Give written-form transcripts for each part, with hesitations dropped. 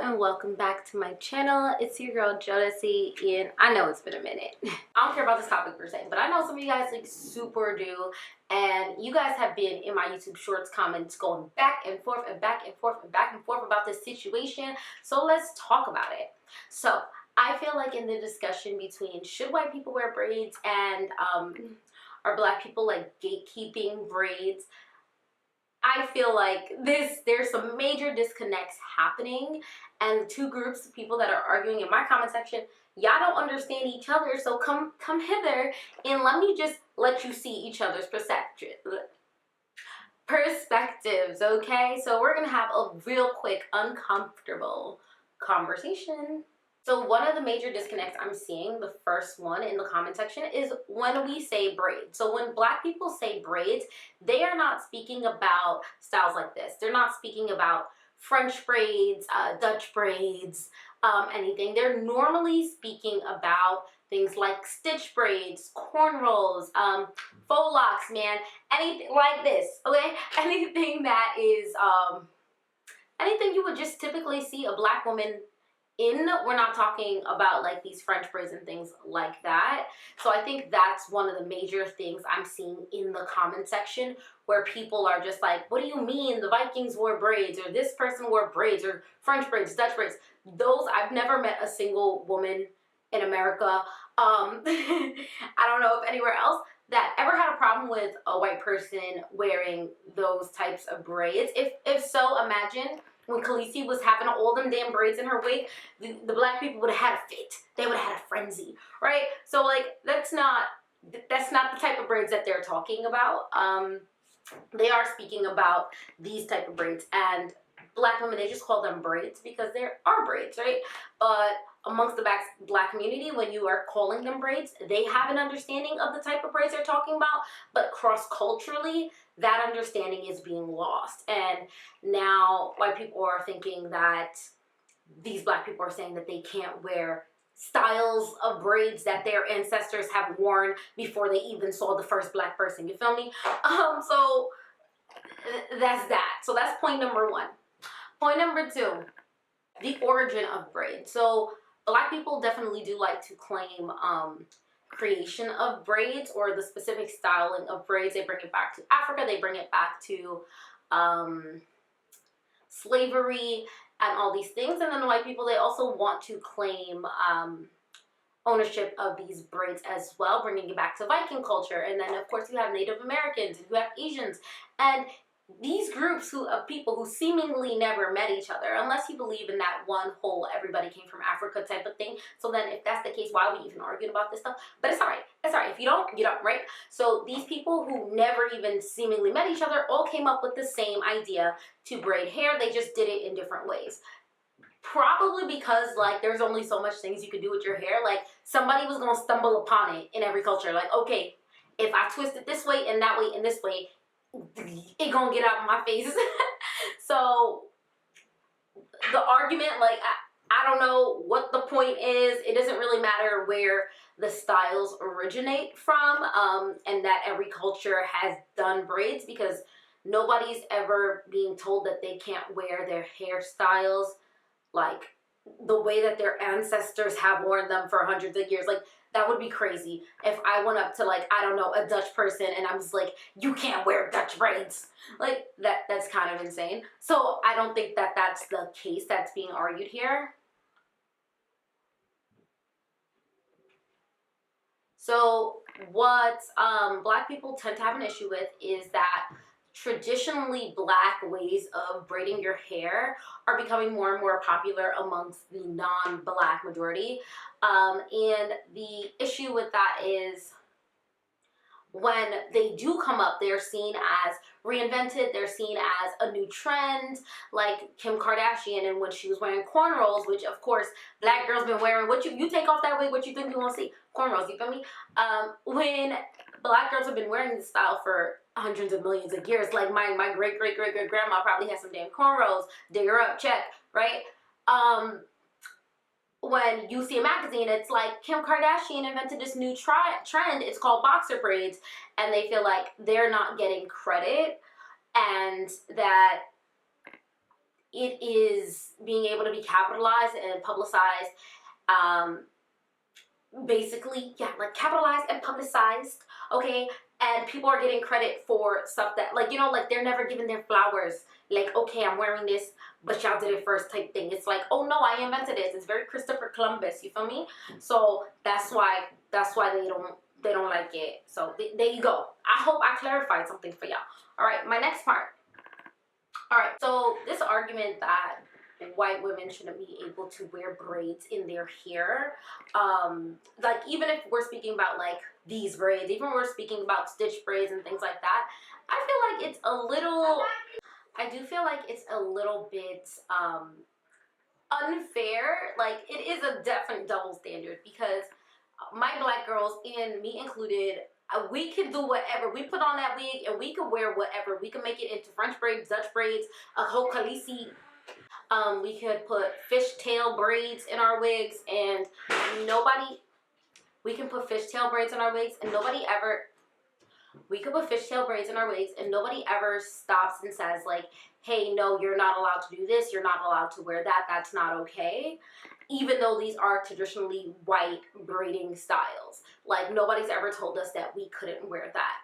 and welcome back to my channel. It's your girl Jodesssy, and I know it's been a minute. I don't care about this topic per se, but I know some of you guys like super do, and you guys have been in my YouTube shorts comments going back and forth and back and forth and back and forth about this situation, so let's talk about it. So I feel like in the discussion between should white people wear braids and are black people like gatekeeping braids, I feel like there's some major disconnects happening, and the two groups of people that are arguing in my comment section, y'all don't understand each other, so come hither and let me just let you see each other's perspectives, okay? So we're gonna have a real quick, uncomfortable conversation. So one of the major disconnects I'm seeing, the first one in the comment section, is when we say braids. So when black people say braids, they are not speaking about styles like this. They're not speaking about French braids, Dutch braids, anything. They're normally speaking about things like stitch braids, cornrows, faux locks, man, anything like this, okay? Anything that is, anything you would just typically see a black woman in. We're not talking about like these French braids and things like that. So I think that's one of the major things I'm seeing in the comment section, where people are just like, what do you mean the Vikings wore braids, or this person wore braids, or French braids, Dutch braids? Those, I've never met a single woman in America, I don't know if anywhere else, that ever had a problem with a white person wearing those types of braids. If so, imagine when Khaleesi was having all them damn braids in her wig, the black people would have had a fit. They would have had a frenzy, right? So like that's not the type of braids that they're talking about. They are speaking about these type of braids, and black women, they just call them braids because there are braids, right? But amongst the black community, when you are calling them braids, they have an understanding of the type of braids they're talking about, but cross-culturally, that understanding is being lost. And now white people are thinking that these black people are saying that they can't wear styles of braids that their ancestors have worn before they even saw the first black person, you feel me? So that's that. So that's point number one. Point number two, the origin of braids. So black people definitely do like to claim creation of braids, or the specific styling of braids. They bring it back to Africa, they bring it back to slavery and all these things. And then the white people, they also want to claim ownership of these braids as well, bringing it back to Viking culture. And then of course you have Native Americans, you have Asians, and these groups of people who seemingly never met each other, unless you believe in that one whole everybody came from Africa type of thing. So then if that's the case, why are we even arguing about this stuff? But it's all right. It's all right. If you don't, you don't, right? So these people who never even seemingly met each other all came up with the same idea to braid hair. They just did it in different ways. Probably because like there's only so much things you could do with your hair. Like somebody was going to stumble upon it in every culture. Like, okay, if I twist it this way and that way and this way, it gonna get out of my face. So the argument, like I don't know what the point is. It doesn't really matter where the styles originate from, and that every culture has done braids, because nobody's ever being told that they can't wear their hairstyles like the way that their ancestors have worn them for hundreds of years. Like that would be crazy if I went up to like, I don't know, a Dutch person and I was like, you can't wear Dutch braids. Like that's kind of insane. So I don't think that that's the case that's being argued here. So what black people tend to have an issue with is that traditionally black ways of braiding your hair are becoming more and more popular amongst the non-black majority. And the issue with that is when they do come up, they're seen as reinvented, they're seen as a new trend, like Kim Kardashian, and when she was wearing cornrows, which of course black girls been wearing. What you take off that wig, what you think you want to see? Cornrows, you feel me? When black girls have been wearing this style for hundreds of millions of years, like my great grandma probably had some damn cornrows, dig her up, check, right? When you see a magazine, it's like Kim Kardashian invented this new trend, it's called boxer braids, and they feel like they're not getting credit, and that it is being able to be capitalized and publicized, basically, yeah, like capitalized and publicized, okay? And people are getting credit for stuff that, like, you know, like they're never given their flowers. Like, okay, I'm wearing this, but y'all did it first type thing. It's like, oh no, I invented this. It's very Christopher Columbus, you feel me? So that's why they don't like it. So there you go. I hope I clarified something for y'all. All right, my next part. All right, so this argument that white women shouldn't be able to wear braids in their hair, like even if we're speaking about like these braids, even when we're speaking about stitch braids and things like that, I feel like it's a little, I do feel like it's a little bit unfair. Like it is a definite double standard because my black girls, and me included, we can do whatever. We put on that wig and we can wear whatever. We can make it into French braids, Dutch braids, a whole khaleesi. We could put fishtail braids in our wigs, and nobody, we can put fishtail braids in our wigs and nobody ever, we could put fishtail braids in our wigs and nobody ever stops and says like, hey, no, you're not allowed to do this, you're not allowed to wear that, that's not okay. Even though these are traditionally white braiding styles. Like nobody's ever told us that we couldn't wear that.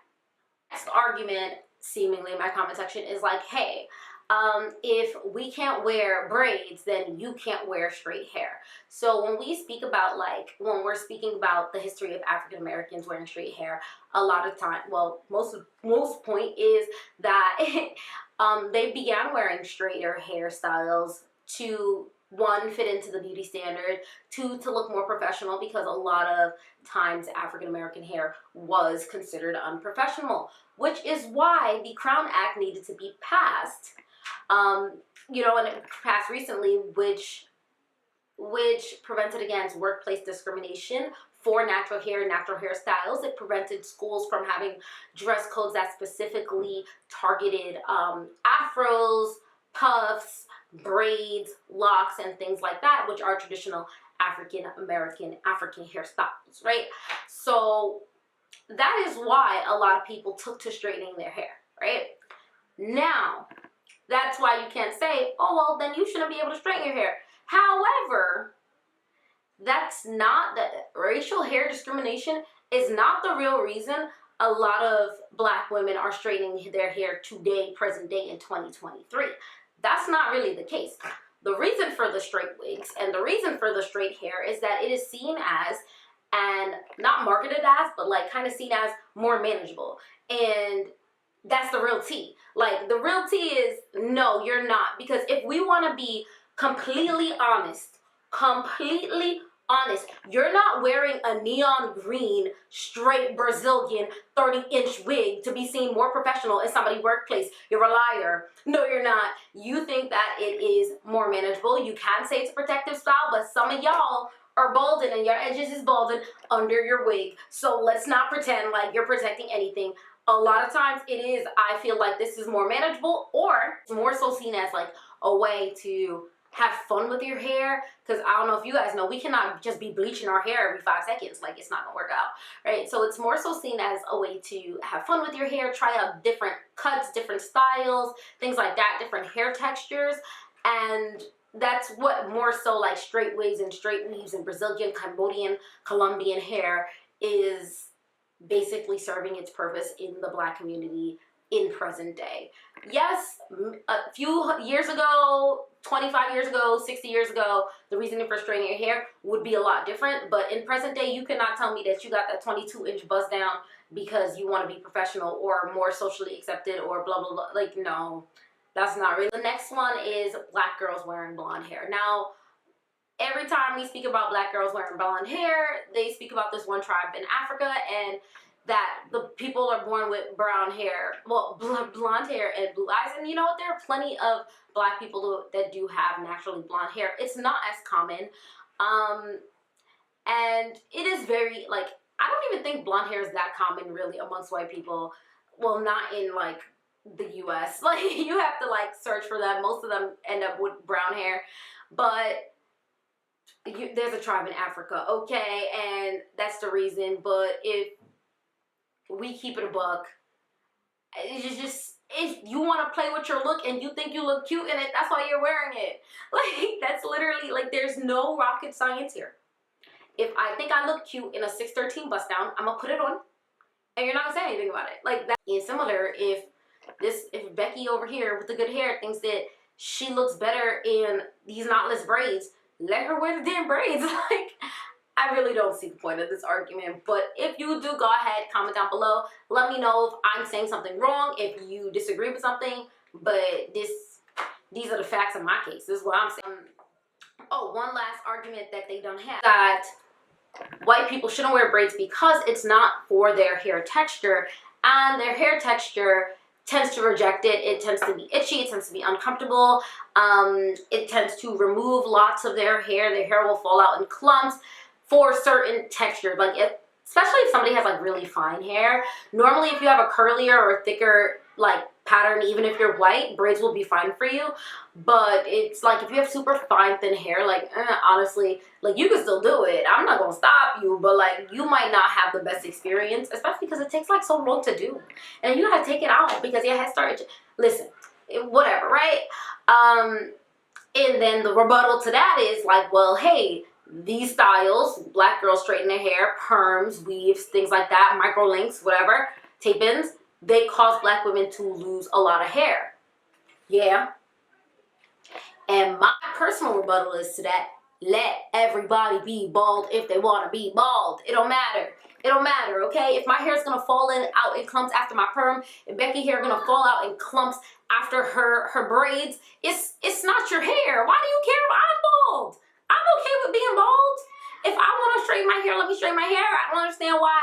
Next argument, seemingly in my comment section, is like, hey, if we can't wear braids, then you can't wear straight hair. So when we speak about like, when we're speaking about the history of African Americans wearing straight hair, a lot of time, well, most point is that they began wearing straighter hairstyles to, one, fit into the beauty standard, two, to look more professional, because a lot of times African American hair was considered unprofessional, which is why the Crown Act needed to be passed. You know, and it passed recently, which prevented against workplace discrimination for natural hair and natural hairstyles. It prevented schools from having dress codes that specifically targeted afros, puffs, braids, locks, and things like that, which are traditional African hairstyles, right? So that is why a lot of people took to straightening their hair, right? Now, that's why you can't say, oh, well, then you shouldn't be able to straighten your hair. However, that's not, the racial hair discrimination is not the real reason a lot of black women are straightening their hair today, present day in 2023. That's not really the case. The reason for the straight wigs and the reason for the straight hair is that it is seen as, and not marketed as, but like kind of seen as more manageable. And that's the real tea. Like the real tea is, no, you're not. Because if we want to be completely honest, you're not wearing a neon green, straight Brazilian 30-inch wig to be seen more professional in somebody's workplace. You're a liar. No, you're not. You think that it is more manageable. You can say it's a protective style, but some of y'all are balding and your edges is balding under your wig. So let's not pretend like you're protecting anything. A lot of times it is, I feel like this is more manageable, or it's more so seen as like a way to have fun with your hair. Because I don't know if you guys know, we cannot just be bleaching our hair every 5 seconds. Like, it's not gonna work out, right? So it's more so seen as a way to have fun with your hair, try out different cuts, different styles, things like that, different hair textures. And that's what more so like straight wigs and straight weaves and Brazilian, Cambodian, Colombian hair is basically serving its purpose in the black community in present day. Yes, a few years ago, 25 years ago, 60 years ago, the reasoning for straightening your hair would be a lot different. But in present day, you cannot tell me that you got that 22-inch buzz down because you want to be professional or more socially accepted or blah, blah, blah. Like, no, that's not really. The next one is black girls wearing blonde hair. Now, every time we speak about black girls wearing blonde hair, they speak about this one tribe in Africa, and that the people are born with brown hair, well, blonde hair and blue eyes. And you know what? There are plenty of black people that do have naturally blonde hair. It's not as common. And it is very, like, I don't even think blonde hair is that common really amongst white people. Well, not in like the US. Like, you have to like search for them. Most of them end up with brown hair. But there's a tribe in Africa, okay? And that's the reason. But if we keep it a buck, it's just, if you want to play with your look and you think you look cute in it, that's why you're wearing it. Like, that's literally, like, there's no rocket science here. If I think I look cute in a 613 bust down, I'm gonna put it on, and you're not gonna say anything about it. Like, that is similar. If Becky over here with the good hair thinks that she looks better in these knotless braids, let her wear the damn braids. Like, I really don't see the point of this argument. But if you do, go ahead, comment down below. Let me know if I'm saying something wrong, if you disagree with something. But these are the facts in my case. This is what I'm saying. Oh, one last argument that they don't have, that white people shouldn't wear braids because it's not for their hair texture, and their hair texture tends to reject it. It tends to be itchy, it tends to be uncomfortable, it tends to remove lots of their hair. Their hair will fall out in clumps for certain textures, like especially if somebody has like really fine hair. Normally if you have a curlier or thicker like pattern, even if you're white, braids will be fine for you. But it's like if you have super fine thin hair, like honestly, like you can still do it. I'm not gonna stop you, but like you might not have the best experience, especially because it takes like so long to do, and you gotta take it out because your head starts. Listen, whatever, right? And then the rebuttal to that is like, well, hey, these styles, black girls straighten their hair, perms, weaves, things like that, micro links, whatever, tape-ins, they cause black women to lose a lot of hair. Yeah. And my personal rebuttal is to that, let everybody be bald if they want to be bald. It don't matter. It don't matter, okay? If my hair's gonna fall out in clumps after my perm, if Becky's hair gonna fall out in clumps after her braids, it's not your hair. Why do you care if I'm bald? I'm okay with being bald. If I want to straighten my hair, let me straighten my hair. I don't understand why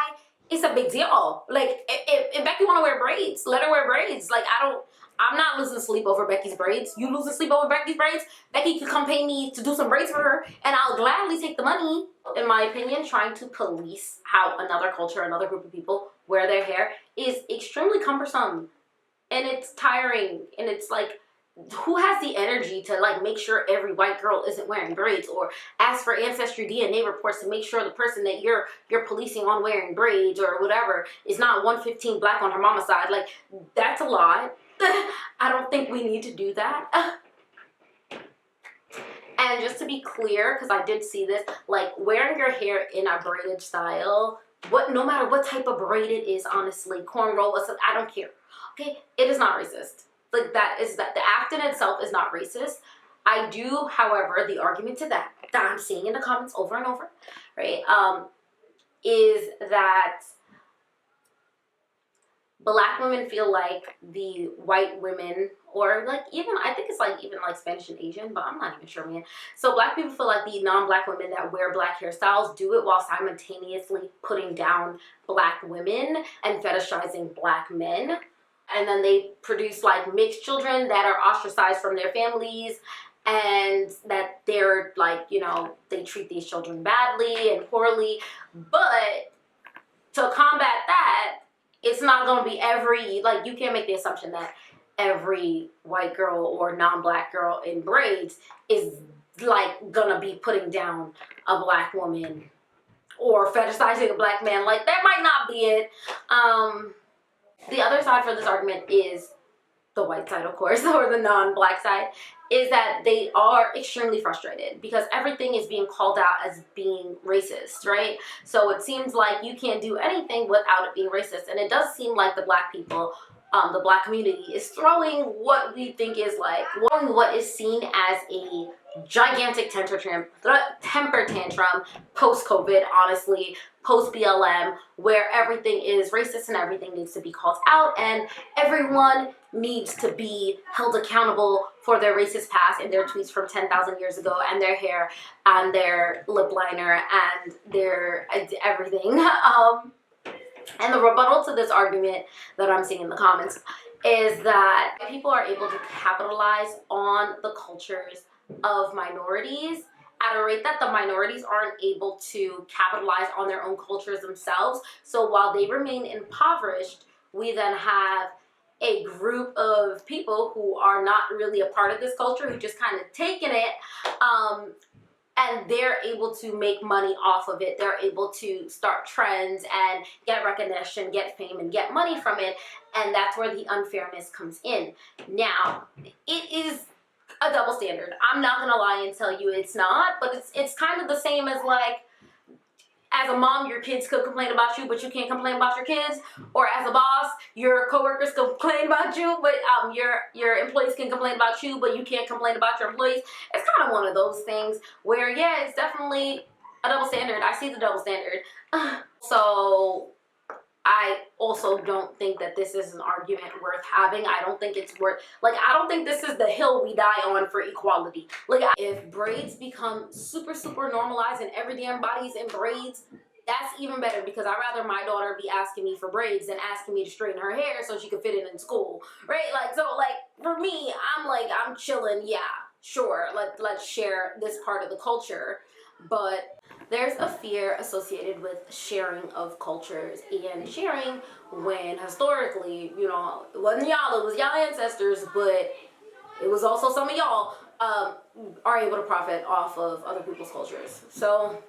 it's a big deal. Like, if Becky want to wear braids, let her wear braids. Like, I'm not losing sleep over Becky's braids. You losing sleep over Becky's braids? Becky could come pay me to do some braids for her, and I'll gladly take the money. In my opinion, trying to police how another culture, another group of people wear their hair is extremely cumbersome. And it's tiring. And it's like, who has the energy to like make sure every white girl isn't wearing braids, or ask for ancestry DNA reports to make sure the person that you're policing on wearing braids or whatever is not 115 black on her mama's side? Like, that's a lot. I don't think we need to do that. And just to be clear, because I did see this, like wearing your hair in a braided style, no matter what type of braid it is, honestly, cornrow or something, I don't care. Okay, it is not racist. Like that the act in itself is not racist. I do, however, the argument to that I'm seeing in the comments over and over, right, is that black women feel like the white women, or like even, I think it's like even like Spanish and Asian, but I'm not even sure, man. So black people feel like the non-black women that wear black hairstyles do it while simultaneously putting down black women and fetishizing black men. And then they produce like mixed children that are ostracized from their families, and that they're like, you know, they treat these children badly and poorly. But to combat that, it's not going to be like, you can't make the assumption that every white girl or non-black girl in braids is like gonna be putting down a black woman or fetishizing a black man. Like, that might not be it. The other side for this argument is the white side, of course, or the non-black side, is that they are extremely frustrated because everything is being called out as being racist, right? So it seems like you can't do anything without it being racist. And it does seem like the black people, the black community, is throwing what we think is like, what is seen as a gigantic temper tantrum post-COVID, honestly, post-BLM, where everything is racist and everything needs to be called out, and everyone needs to be held accountable for their racist past and their tweets from 10,000 years ago, and their hair and their lip liner and their everything. And the rebuttal to this argument that I'm seeing in the comments is that people are able to capitalize on the cultures of minorities at a rate that the minorities aren't able to capitalize on their own cultures themselves. So while they remain impoverished, we then have a group of people who are not really a part of this culture, who just kind of taken it, and they're able to make money off of it. They're able to start trends and get recognition, get fame, and get money from it. And that's where the unfairness comes in. Now, it is a double standard. I'm not gonna lie and tell you it's not, but it's kind of the same as like, as a mom, your kids could complain about you, but you can't complain about your kids. Or as a boss, your coworkers complain about you, but your employees can complain about you, but you can't complain about your employees. It's kind of one of those things where, yeah, it's definitely a double standard. I see the double standard. So I also don't think that this is an argument worth having. I don't think it's worth, like, I don't think this is the hill we die on for equality. Like, if braids become super, super normalized and every damn body's in braids, that's even better, because I'd rather my daughter be asking me for braids than asking me to straighten her hair so she could fit it in school, right? Like, so, like, for me, I'm chilling, yeah, sure, let's share this part of the culture, but there's a fear associated with sharing of cultures and sharing when historically, you know, it wasn't y'all, it was y'all ancestors, but it was also some of y'all are able to profit off of other people's cultures. So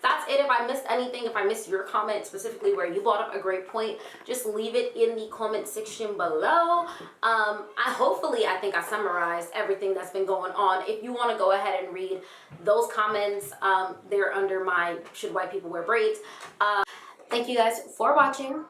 that's it. If I missed anything, if I missed your comment specifically where you brought up a great point, just leave it in the comment section below. I think I summarized everything that's been going on. If you want to go ahead and read those comments, they're under my "Should White People Wear Braids?" Thank you guys for watching.